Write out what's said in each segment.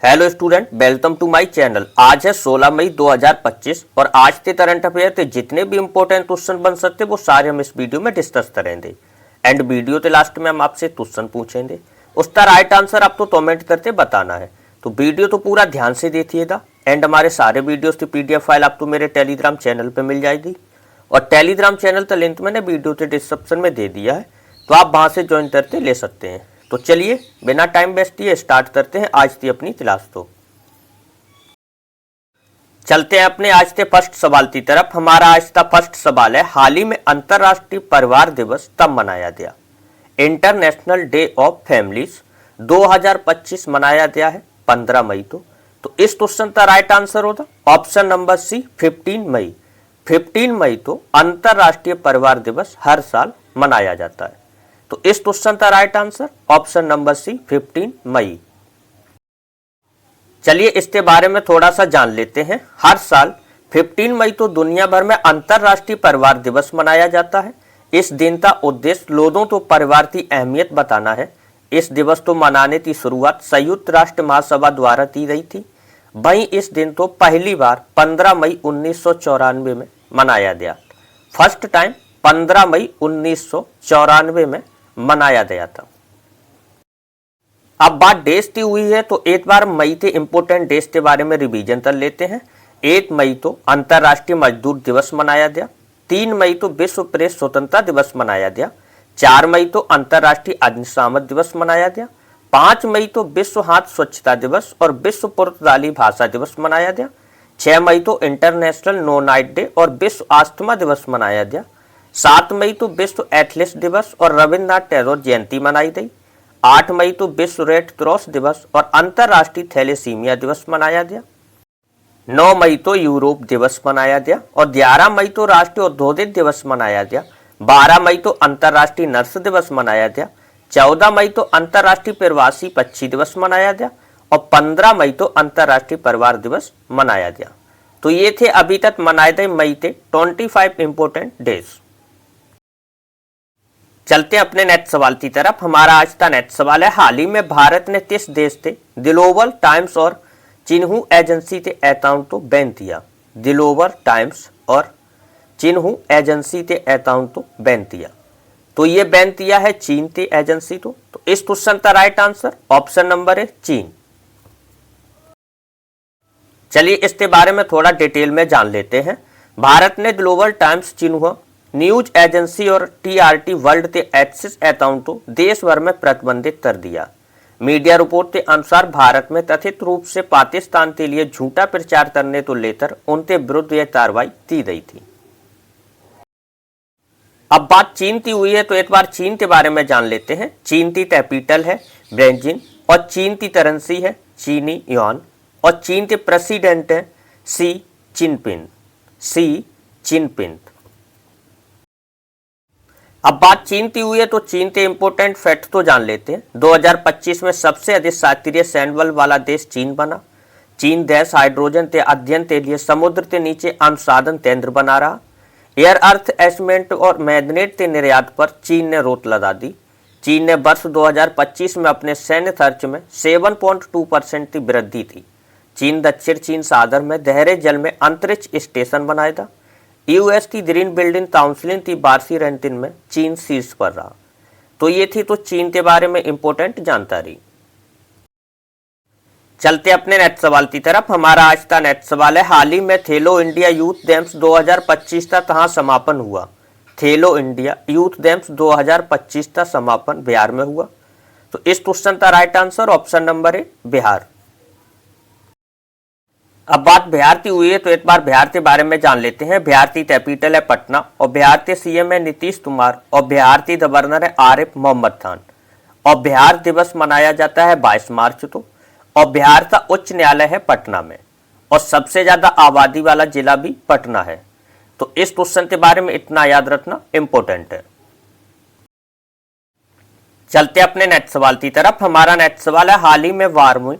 Hello student, welcome to my channel. आज है 16 मई 2025 और आज के करंट अफेयर के जितने भी इंपॉर्टेंट क्वेश्चन बन सकते वो सारे हम इस वीडियो में डिस्कस करेंगे। एंड वीडियो के लास्ट में हम आपसे क्वेश्चन पूछेंगे, उसका राइट आंसर आपको कमेंट करके बताना है। तो वीडियो तो पूरा ध्यान से देखिएगा। एंड हमारे सारे वीडियोस की PDF फाइल आपको मेरे टेलीग्राम चैनल पर मिल जाएगी और टेलीग्राम चैनल का लिंक मैंने वीडियो के डिस्क्रिप्शन में दे दिया है, तो आप वहां से ज्वाइन करके ले सकते हैं। तो चलिए बिना टाइम वेस्ट किए स्टार्ट करते हैं आज की अपनी क्लास। तो चलते हैं अपने आज के फर्स्ट सवाल की तरफ। हमारा आज का फर्स्ट सवाल है, हाल ही में अंतरराष्ट्रीय परिवार दिवस कब मनाया गया? इंटरनेशनल डे ऑफ फैमिलीज 2025 मनाया गया है 15 मई को। तो इस क्वेश्चन का राइट आंसर होगा ऑप्शन नंबर सी 15 मई। 15 मई को अंतरराष्ट्रीय परिवार दिवस हर साल मनाया जाता है। तो इस क्वेश्चन का right answer option number C 15 मई। चलिए इसके बारे में थोड़ा सा जान लेते हैं। हर साल 15 मई को दुनिया भर में अंतरराष्ट्रीय परिवार दिवस मनाया जाता है। इस दिन का उद्देश्य लोगों को परिवार की अहमियत बताना है। इस दिवस को मनाने की शुरुआत संयुक्त राष्ट्र महासभा द्वारा की गई थी। वहीं इस दिन को पहली बार 15 मई 1994 में मनाया गया। फर्स्ट टाइम 15 मई 1994 में मनाया गया था। अब बात डेज की हुई है तो एक बार मई के इंपोर्टेंट डेज के बारे में रिवीजन कर लेते हैं। 1 मई तो अंतरराष्ट्रीय मजदूर दिवस मनाया गया। 3 मई तो विश्व प्रेस स्वतंत्रता दिवस मनाया गया। 4 मई तो अंतरराष्ट्रीय अग्निशामक दिवस मनाया गया। 5 मई तो विश्व हाथ स्वच्छता दिवस और विश्व पुर्तगाली भाषा दिवस मनाया गया। 6 मई तो इंटरनेशनल नो नाइट डे और विश्व आस्थमा दिवस मनाया गया। 7 मई तो विश्व एथलीट्स दिवस और रविन्द्रनाथ टैगोर जयंती मनाई गई। 8 मई तो विश्व रेड क्रॉस दिवस और अंतरराष्ट्रीय थैलेसीमिया दिवस मनाया गया। 9 मई तो यूरोप दिवस मनाया गया और 11 मई तो राष्ट्रीय औद्योगिक दिवस मनाया गया। 12 मई तो अंतरराष्ट्रीय नर्स दिवस मनाया गया। 14 मई तो अंतरराष्ट्रीय प्रवासी पक्षी दिवस मनाया गया और 15 मई तो अंतरराष्ट्रीय परिवार दिवस मनाया गया। तो ये थे अभी तक मनाए गए मई के 25 इंपोर्टेंट डेज। चलते हैं अपने नेक्स्ट सवाल की तरफ। हमारा आज का नेक्स्ट सवाल है, हाल ही में भारत ने किस देश से ग्लोबल टाइम्स और चिन्हू एजेंसी के अकाउंट को बैन किया? ग्लोबल टाइम्स और चिन्हू एजेंसी के अकाउंट को बैन किया। तो ये बैन किया है चीन की एजेंसी को। तो इस क्वेश्चन का राइट आंसर ऑप्शन नंबर है चीन। चलिए इसके बारे में थोड़ा डिटेल में जान लेते हैं। भारत ने ग्लोबल टाइम्स, चिन्हू न्यूज एजेंसी और TRT वर्ल्ड के एक्सिस अकाउंट को देश भर में प्रतिबंधित कर दिया। मीडिया रिपोर्ट के अनुसार भारत में कथित रूप से पाकिस्तान के लिए झूठा प्रचार करने को लेकर उनके विरुद्ध यह कार्रवाई की गई थी। अब बात चीन की हुई है तो एक बार चीन के बारे में जान लेते हैं। चीन की कैपिटल है बेजिंग और चीन की करेंसी है चीनी युआन और चीन के प्रेसिडेंट है शी जिनपिंग। अब बात चीन की हुई है तो चीन के इंपोर्टेंट फैक्ट तो जान लेते हैं। 2025 में सबसे अधिक सक्रिय सैन्य वाला देश चीन बना। चीन देश हाइड्रोजन के अध्ययन के लिए समुद्र के नीचे अनुसंधान केंद्र बना रहा। एयर अर्थ एस्मेंट और मैग्नेट के निर्यात पर चीन ने रोक लगा दी। चीन ने वर्ष 2025 में अपने सैन्य खर्च में 7.2% की वृद्धि थी। चीन दक्षिण चीन सागर में गहरे जल में अंतरिक्ष स्टेशन बनाएगा। US की ग्रीन बिल्डिंग काउंसिल की वार्षिक रैंकिंग में चीन शीर्ष पर रहा। तो ये थी तो चीन के बारे में इंपोर्टेंट जानकारी। चलते अपने नेक्स्ट सवाल की तरफ। हमारा आज का नेक्स्ट सवाल है, हाल ही में खेलो इंडिया यूथ गेम्स 2025 का कहां समापन हुआ? खेलो इंडिया यूथ गेम्स 2025 का समापन बिहार में हुआ। तो इस क्वेश्चन का राइट आंसर ऑप्शन नंबर है बिहार। अब बात बिहार की हुई है तो एक बार बिहार के बारे में जान लेते हैं। बिहार की कैपिटल है पटना और बिहार के CM है नीतीश कुमार और बिहार की गवर्नर है आरिफ मोहम्मद खान। और बिहार दिवस मनाया जाता है 22 मार्च को और बिहार का उच्च न्यायालय है पटना में और सबसे ज्यादा आबादी वाला जिला भी पटना है। तो इस क्वेश्चन के बारे में इतना याद रखना इंपॉर्टेंट है। चलते अपने नेक्स्ट सवाल की तरफ। हमारा नेक्स्ट सवाल है, हाल ही में 12वीं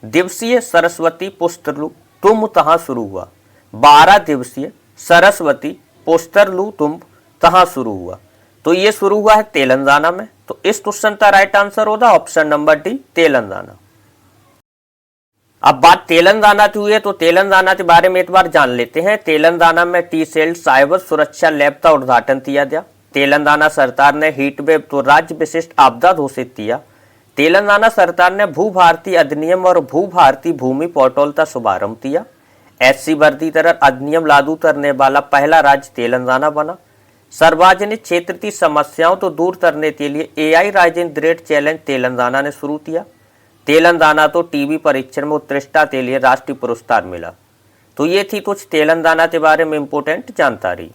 दिवसीय सरस्वती पुष्तरलू तुम्ब कहां शुरू हुआ? 12 दिवसीय सरस्वती पुष्तरलू तुम्ब कहां शुरू हुआ? तो ये शुरू हुआ है तेलंगाना में। तो इस क्वेश्चन का राइट आंसर होगा ऑप्शन नंबर डी तेलंगाना। अब बात तेलंगाना की हुई है तो तेलंगाना के बारे में एक बार जान लेते हैं। तेलंगाना में टी-सेल साइबर सुरक्षा लैब का उद्घाटन किया गया। तेलंगाना सरकार ने हीट वेव तो राज्य विशिष्ट आपदा घोषित किया। तेलंगाना सरकार ने भू भारती अधिनियम और भू भारती भूमि पोर्टल का शुभारंभ किया। एससी वर्गीकरण अधिनियम लागू करने वाला पहला राज्य तेलंगाना बना। सार्वजनिक क्षेत्र की समस्याओं को दूर करने के लिए AI rising grade challenge Telangana ने शुरू किया। तेलंगाना तो टीवी परीक्षण में उत्कृष्टता के लिए राष्ट्रीय पुरस्कार मिला। तो ये थी कुछ तेलंगाना के बारे में इंपोर्टेंट जानकारी।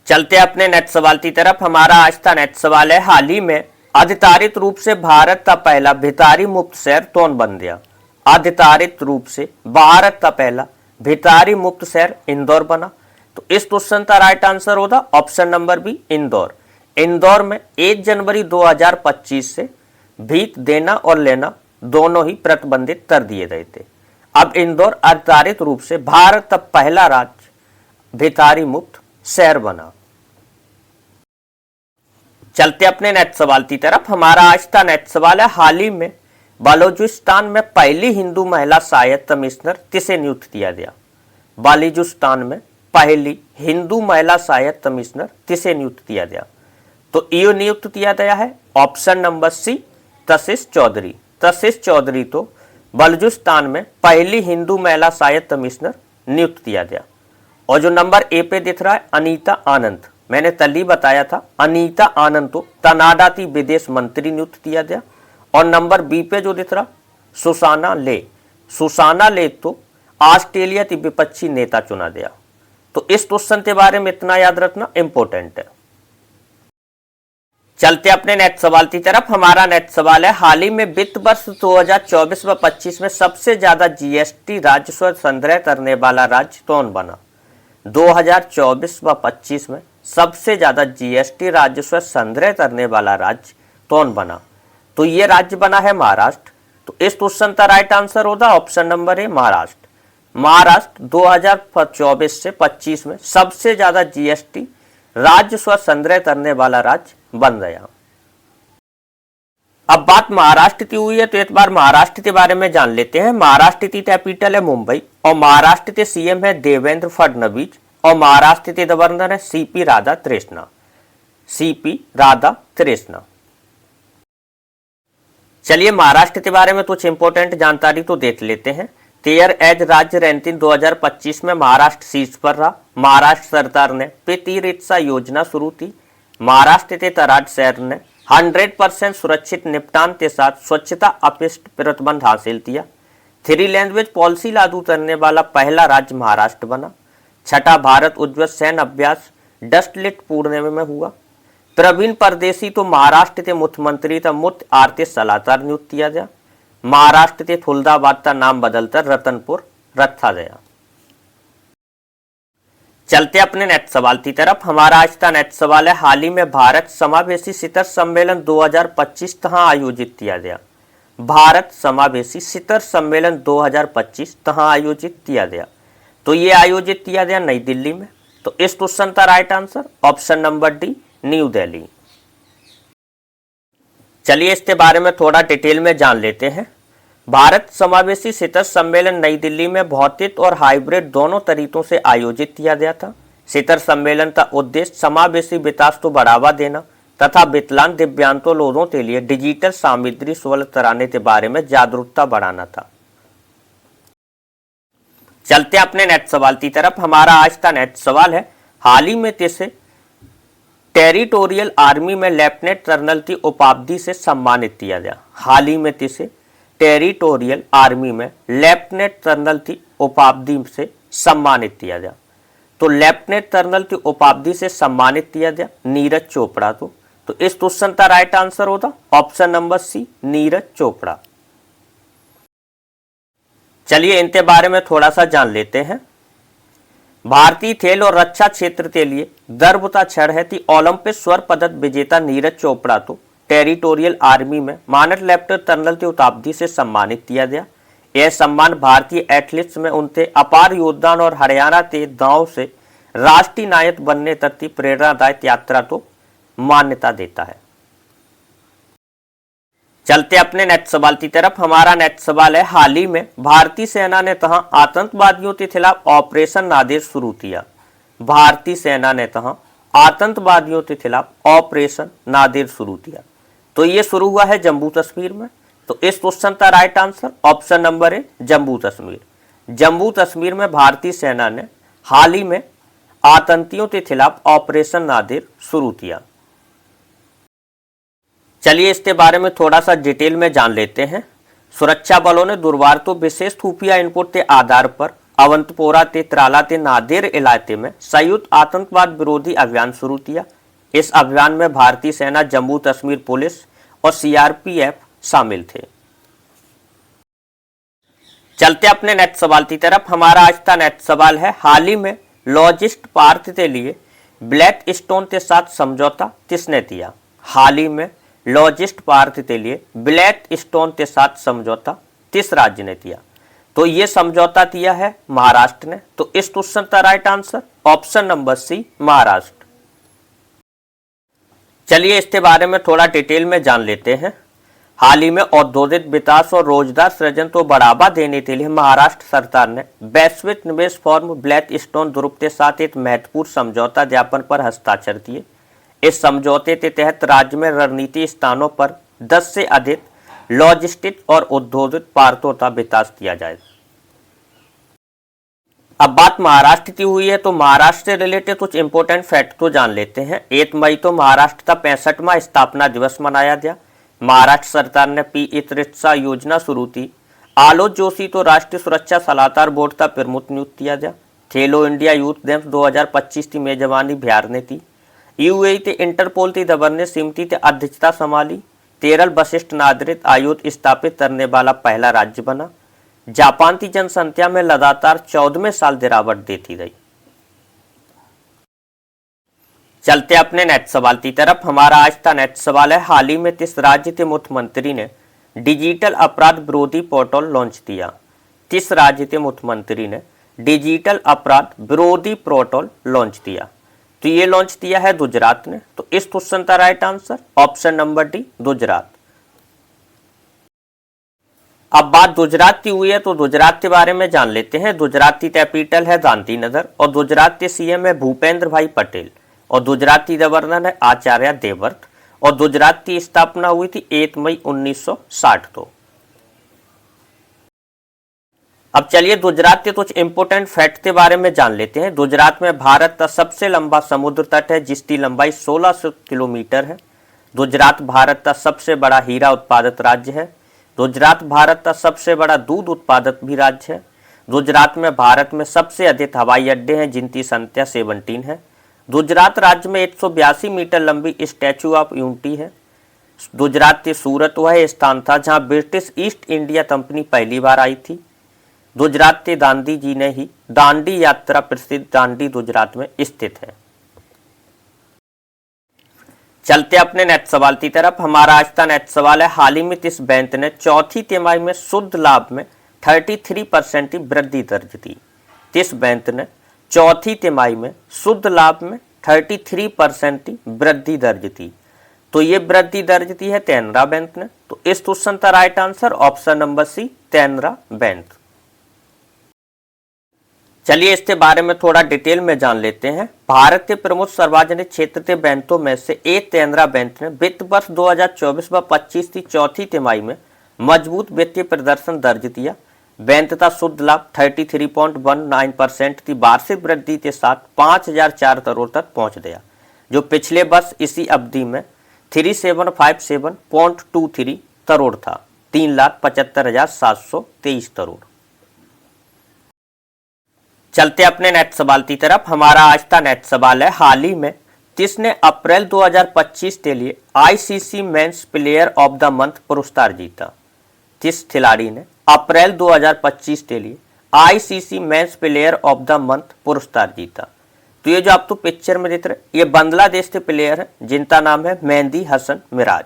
चलते अपने नेक्स्ट सवाल की तरफ। हमारा आज का नेक्स्ट सवाल है, हाल ही में आधिकारिक रूप से भारत का पहला भिखारी मुक्त शहर कौन बन गया? आधिकारिक रूप से भारत का पहला भिखारी मुक्त शहर इंदौर बना। तो इस क्वेश्चन का राइट आंसर होगा option number B, Indore. Indore में 1 जनवरी 2025 से भीख देना और लेना दोनों ही प्रतिबंधित कर दिए गए थे। अब इंदौर आधिकारिक रूप से भारत का पहला राज्य भिखारी मुक्त शहर बना। चलते अपने नेक्स्ट सवाल की तरफ। हमारा आज का नेक्स्ट सवाल है, हाल ही में बलूचिस्तान में पहली हिंदू महिला सहायक कमिश्नर किसे नियुक्त किया गया? बलूचिस्तान में पहली हिंदू महिला सहायक कमिश्नर किसे नियुक्त किया गया? तो ये नियुक्त किया गया है option number C, Tashish Chaudhry. Tashish Chaudhry तो बलूचिस्तान में पहली हिंदू महिला सहायक कमिश्नर नियुक्त किया गया। और जो नंबर ए पे दिख रहा है अनीता आनंद, मैंने कल ही बताया था, अनीता आनंद तो कनाडा की विदेश मंत्री नियुक्त किया गया। और नंबर बी पे जो दिख रहा सुसाना ले, सुसाना ले तो ऑस्ट्रेलिया की विपक्षी नेता चुना गया। तो इस क्वेश्चन के बारे में इतना याद रखना इंपॉर्टेंट है। चलते अपने नेक्स्ट सवाल की तरफ। हमारा नेक्स्ट सवाल है, हाल ही में वित्त वर्ष 2024 व 25 में सबसे ज्यादा जीएसटी राजस्व संग्रह करने वाला राज्य कौन बना? 2024 व 25 में सबसे ज्यादा जीएसटी राजस्व संग्रह करने वाला राज्य कौन बना? तो ये राज्य बना है महाराष्ट्र। तो इस क्वेश्चन का राइट आंसर होगा ऑप्शन नंबर ए, महाराष्ट्र। महाराष्ट्र 2024 से 25 में सबसे ज्यादा जीएसटी राजस्व संग्रह करने वाला राज्य बन गया। अब बात महाराष्ट्र की हुई है तो एक बार महाराष्ट्र के बारे में जान लेते हैं। महाराष्ट्र की कैपिटल है मुंबई और महाराष्ट्र के सीएम है देवेंद्र फडणवीस और महाराष्ट्र के गवर्नर है सीपी राधाकृष्णन। सीपी राधाकृष्णन। चलिए महाराष्ट्र के बारे में कुछ इंपोर्टेंट जानकारी तो देख लेते हैं। टेयर एज राज्य रैंकिंग 2025 में महाराष्ट्र शीर्ष पर रहा। महाराष्ट्र सरकार ने प्रति रिक्शा योजना शुरू की। महाराष्ट्र के तराट शहर ने 100% सुरक्षित निपटान के साथ स्वच्छता अपशिष्ट प्रतिबंध हासिल किया। 3 लैंग्वेज पॉलिसी लागू करने वाला पहला राज्य महाराष्ट्र बना। छठा भारत उज्ज्वल सैन्य अभ्यास डस्टलिट पूर्णिमा में हुआ। प्रवीण परदेसी तो महाराष्ट्र के मुख्यमंत्री का मुख्य आर्थिक सलाहकार नियुक्त किया गया। महाराष्ट्र के फुलदाबाद का नाम बदलकर रतनपुर रखा गया। चलते अपने नेक्स्ट सवाल की तरफ। हमारा आज का नेक्स्ट सवाल है, हाल ही में भारत समावेशी शिखर सम्मेलन 2025 कहाँ आयोजित किया गया? भारत समावेशी शिखर सम्मेलन 2025 कहाँ आयोजित किया गया? तो ये आयोजित किया गया नई दिल्ली में। तो इस क्वेश्चन का right answer option number D, new Delhi. चलिए इसके बारे में थोड़ा डिटेल में जान लेते हैं। भारत समावेशी शिखर सम्मेलन नई दिल्ली में भौतिक और हाइब्रिड दोनों तरीकों से आयोजित किया गया था। शिखर सम्मेलन का उद्देश्य समावेशी विकास को बढ़ावा देना तथा विकलांग दिव्यांग लोगों के लिए डिजिटल सामग्री सुलभ कराने के बारे में जागरूकता बढ़ाना था। चलते अपने नेक्स्ट सवाल की तरफ। हमारा आज का नेक्स्ट सवाल है, हाल ही में किसे टेरिटोरियल आर्मी में लेफ्टिनेंट कर्नल की उपाधि से सम्मानित किया गया? हाल ही में किसे टेरिटोरियल आर्मी में लेफ्टिनेंट कर्नल की उपाधि से सम्मानित किया गया? तो लेफ्टिनेंट कर्नल की उपाधि से सम्मानित किया गया नीरज चोपड़ा को। तो इस क्वेश्चन का राइट आंसर होता option number C, Neeraj Chopra. चलिए इनके बारे में थोड़ा सा जान लेते हैं। भारतीय खेल और रक्षा क्षेत्र के लिए गर्व का क्षण है कि ओलंपिक स्वर्ण पदक विजेता नीरज चोपड़ा को टेरिटोरियल आर्मी में मानद लेफ्टिनेंट कर्नल की उपाधि से सम्मानित किया गया। यह सम्मान भारतीय एथलीट्स में उनके अपार योगदान और हरियाणा के गांव से राष्ट्रीय नायक बनने तक की प्रेरणादायक यात्रा को मान्यता देता है। चलते अपने नेक्स्ट सवाल की तरफ। हमारा नेक्स्ट सवाल है, हाल ही में भारतीय सेना ने कहां आतंकवादियों के खिलाफ ऑपरेशन नादिर शुरू किया? भारतीय सेना ने कहां आतंकवादियों के खिलाफ ऑपरेशन नादिर शुरू किया? तो ये शुरू हुआ है जम्मू कश्मीर में। तो इस क्वेश्चन का राइट आंसर ऑप्शन नंबर ए, जम्मू कश्मीर। जम्मू कश्मीर में भारतीय सेना ने हाल ही में आतंकियों के खिलाफ ऑपरेशन नादिर शुरू किया। चलिए इसके बारे में थोड़ा सा डिटेल में जान लेते हैं। सुरक्षा बलों ने गुरुवार को विशेष खुफिया इनपुट के आधार पर अवंतपोरा के त्राला के नादेर इलाके में संयुक्त आतंकवाद विरोधी अभियान शुरू किया। इस अभियान में भारतीय सेना, जम्मू कश्मीर पुलिस और सीआरपीएफ शामिल थे। चलते अपने नेक्स्ट सवाल की तरफ। हमारा आज का नेक्स्ट सवाल है, हाल ही में लॉजिस्ट पार्क के लिए ब्लैक स्टोन के साथ समझौता किसने किया? हाल ही में लॉजिस्ट पार्क के लिए ब्लैक स्टोन के साथ समझौता किस राज्य ने किया? तो ये समझौता किया है महाराष्ट्र ने। तो इस क्वेश्चन का right answer option number C, Maharashtra. चलिए इसके बारे में थोड़ा डिटेल में जान लेते हैं। हाल ही में औद्योगिक विकास और रोजगार सृजन को बढ़ावा देने के लिए महाराष्ट्र सरकार ने वैश्विक निवेश फॉर्म ब्लैक स्टोन ग्रुप के साथ एक महत्वपूर्ण समझौता ज्ञापन पर हस्ताक्षर किए। इस समझौते के तहत राज्य में रणनीतिक स्थानों पर 10 से अधिक लॉजिस्टिक और औद्योगिक पार्कों का विकास किया जाएगा। अब बात महाराष्ट्र की हुई है, तो महाराष्ट्र से रिलेटेड कुछ इंपोर्टेंट फैक्ट को जान लेते हैं। 1 मई को महाराष्ट्र का 65वां स्थापना दिवस मनाया गया। महाराष्ट्र सरकार ने पी-ई-रिक्शा योजना शुरू की। आलोक जोशी को राष्ट्रीय सुरक्षा सलाहकार बोर्ड का प्रमुख नियुक्त किया गया। खेलो इंडिया यूथ गेम्स 2025 की मेजबानी बिहार ने की। यूएई के इंटरपोल की गवर्नेंस समिति की अध्यक्षता संभाली। केरल वरिष्ठ नागरिक आयोग स्थापित करने वाला पहला राज्य बना। जापान की जनसंख्या में लगातार 14वें साल गिरावट देखी गई। चलते अपने नेक्स्ट सवाल की तरफ। हमारा आज का नेक्स्ट सवाल है, हाल ही में किस राज्य के मुख्यमंत्री ने डिजिटल अपराध विरोधी पोर्टल लॉन्च किया? किस राज्य के मुख्यमंत्री ने डिजिटल अपराध विरोधी पोर्टल लॉन्च किया? तो ये लॉन्च किया है गुजरात ने। तो इस क्वेश्चन का right answer option number D, Gujarat. अब बात गुजरात की हुई है, तो गुजरात के बारे में जान लेते हैं। गुजरात की कैपिटल है गांधीनगर और गुजरात के सीएम है भूपेंद्र भाई पटेल और गुजरात की गवर्नर है आचार्य देवव्रत और गुजरात की स्थापना हुई थी 1 मई 1960 को। अब चलिए गुजरात के कुछ इंपोर्टेंट फैक्ट के बारे में जान लेते हैं। गुजरात में भारत का सबसे लंबा समुद्र तट है जिसकी लंबाई 1600 किलोमीटर है। गुजरात भारत का सबसे बड़ा हीरा उत्पादक राज्य है। गुजरात भारत का सबसे बड़ा दूध उत्पादक भी राज्य है। गुजरात में भारत में सबसे अधिक हवाई अड्डे हैं जिनकी संख्या 17 है। गुजरात राज्य में 182 मीटर लंबी स्टैचू ऑफ यूनिटी है। गुजरात के सूरत वह स्थान था जहां ब्रिटिश ईस्ट इंडिया कंपनी पहली बार आई थी। गुजरात के गांधी जी ने ही दांडी यात्रा प्रसिद्ध दांडी गुजरात में स्थित है। चलते अपने नेक्स्ट सवाल की तरफ। हमारा आज का नेक्स्ट सवाल है, हाल ही में किस बैंक ने चौथी तिमाही में शुद्ध लाभ में 33% की वृद्धि दर्ज की? किस बैंक ने चौथी तिमाही में शुद्ध लाभ में 33% की वृद्धि दर्ज की? तो ये वृद्धि दर्ज की है कैनरा बैंक ने। तो इस क्वेश्चन का right answer option number C, Canara Bank. चलिए इसके बारे में थोड़ा डिटेल में जान लेते हैं। भारत के प्रमुख सार्वजनिक क्षेत्र के बैंकों में से एक कैनरा बैंक ने वित्त वर्ष 2024 व 25 की चौथी तिमाही में मजबूत वित्तीय प्रदर्शन दर्ज किया। बैंक का शुद्ध लाभ 33.19% की वार्षिक वृद्धि के साथ 5004 करोड़ तक पहुंच गया, जो पिछले वर्ष इसी अवधि में 3757.23 करोड़ था, 3,75,723 करोड़। चलते अपने नेक्स्ट सवाल की तरफ। हमारा आज का नेक्स्ट सवाल है, हाल ही में किसने अप्रैल 2025 के लिए ICC men's player of the month पुरस्कार जीता? किस खिलाड़ी ने अप्रैल 2025 के लिए ICC men's player of the month पुरस्कार जीता? तो ये जो आपको पिक्चर में दिख रहे, ये बांग्लादेश के प्लेयर है जिनका नाम है मेहंदी हसन मिराज।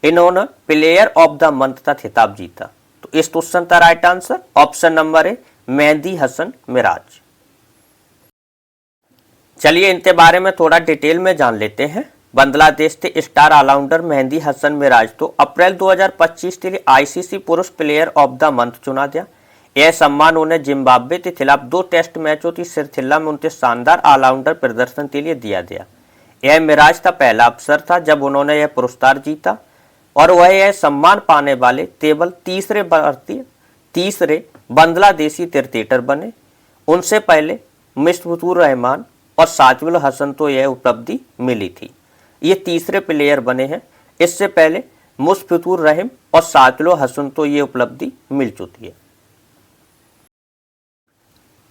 इन्होंने प्लेयर ऑफ द मंथ का खिताब जीता। तो इस क्वेश्चन का right answer option number A, Mehidy Hasan Miraz. चलिए इनके बारे में थोड़ा डिटेल में जान लेते हैं। बांग्लादेश के स्टार ऑलराउंडर मेहंदी हसन मिराज तो अप्रैल 2025 के लिए आईसीसी पुरुष प्लेयर ऑफ द मंथ चुना गया। यह सम्मान उन्हें जिम्बाब्वे के खिलाफ 2 टेस्ट मैचों की सिलसिला में उनके शानदार ऑलराउंडर प्रदर्शन के लिए दिया गया। यह मिराज का पहला अवसर था जब उन्होंने यह पुरस्कार जीता और वह यह सम्मान पाने वाले केवल तीसरे बांग्लादेशी क्रिकेटर बने। उनसे पहले मुस्तफिजुर रहमान और साकिब अल हसन को यह उपलब्धि मिली थी। ये तीसरे प्लेयर बने हैं। इससे पहले मुस्तफिजुर रहमान और साकिब अल हसन को ये उपलब्धि मिल चुकी है।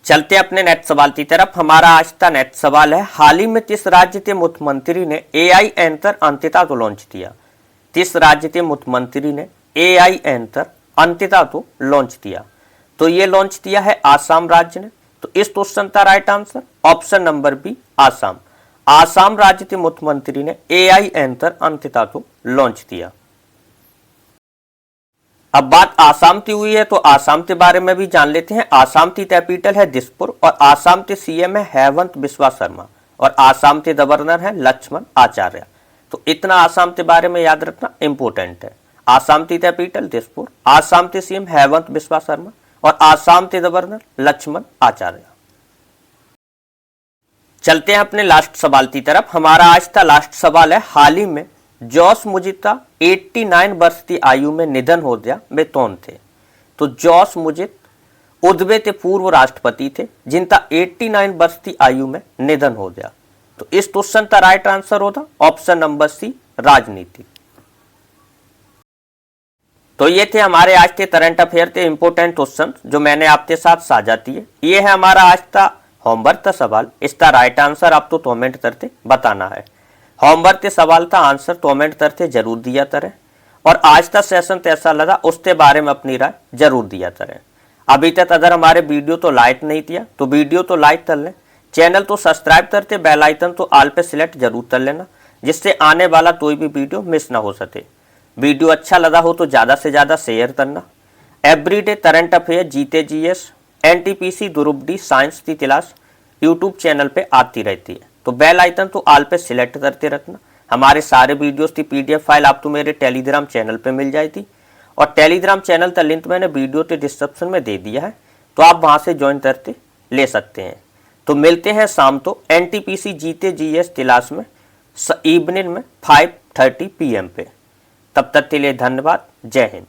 चलते अपने नेक्स्ट सवाल की तरफ। हमारा आज का नेक्स्ट सवाल है, हाल ही में किस राज्य के मुख्यमंत्री ने एआई एंकर अंकिता को लॉन्च किया? किस राज्य के मुख्यमंत्री ने एआई एंकर अंकिता को लॉन्च किया? तो ये लॉन्च किया है आसाम राज्य ने। तो इस क्वेश्चन का right answer option number B Assam. Assam राज्य के मुख्यमंत्री ने एआई एंकर अंकिता को लॉन्च किया। अब बात आसाम की हुई है तो आसाम के बारे में भी जान लेते हैं। आसाम की कैपिटल है दिसपुर और आसाम के सीएम है हेमंत बिस्वा शर्मा और आसाम के गवर्नर है लक्ष्मण आचार्य। तो इतना आसाम के बारे में याद रखना इंपोर्टेंट है। आसाम की कैपिटल दिसपुर, आसाम के सीएम हेमंत बिस्वा शर्मा और आसाम के गवर्नर लक्ष्मण आचार्य। चलते हैं अपने लास्ट सवाल की तरफ। हमारा आज का लास्ट सवाल है, हाल ही में जॉस मुजिब का 89 वर्ष की आयु में निधन हो गया, वे कौन थे? तो जॉस मुजिब उद्वे के पूर्व राष्ट्रपति थे जिनका 89 वर्ष की आयु में निधन हो गया। तो इस क्वेश्चन का राइट आंसर होता ऑप्शन नंबर सी राजनीति। तो ये थे हमारे आज के करंट अफेयर के इंपोर्टेंट क्वेश्चन जो मैंने आपके साथ साझा किए। ये है हमारा आज का होमवर्क का सवाल। इसका राइट आंसर आपको कमेंट करके बताना है। होमवर्क के सवाल का आंसर कमेंट करके जरूर दिया करें और आज का सेशन कैसा लगा उसके बारे में अपनी राय जरूर दिया करें। अभी तक अगर हमारे वीडियो तो लाइक नहीं किया तो वीडियो तो लाइक कर लें, चैनल तो सब्सक्राइब करके बेल आइकन तो ऑल पे सिलेक्ट जरूर कर लेना, जिससे आने वाला कोई भी वीडियो मिस ना हो सके। वीडियो अच्छा लगा हो तो ज़्यादा से ज़्यादा शेयर करना। Everyday current affair, GK GS, NTPC, group D science की क्लास यूट्यूब चैनल पे आती रहती है। तो बेल आइकन तो ऑल पे सिलेक्ट करते रखना। हमारे सारे वीडियोस की पीडीएफ फाइल आपको मेरे टेलीग्राम चैनल पे मिल जाएगी और टेलीग्राम चैनल का लिंक मैंने वीडियो के डिस्क्रिप्शन में दे दिया है, तो आप वहां से ज्वाइन करके ले सकते हैं। तो मिलते हैं शाम को एनटीपीसी जीके जीएस क्लास में इवनिंग में 5:30 PM पे। तब तक के लिए धन्यवाद। जय हिंद।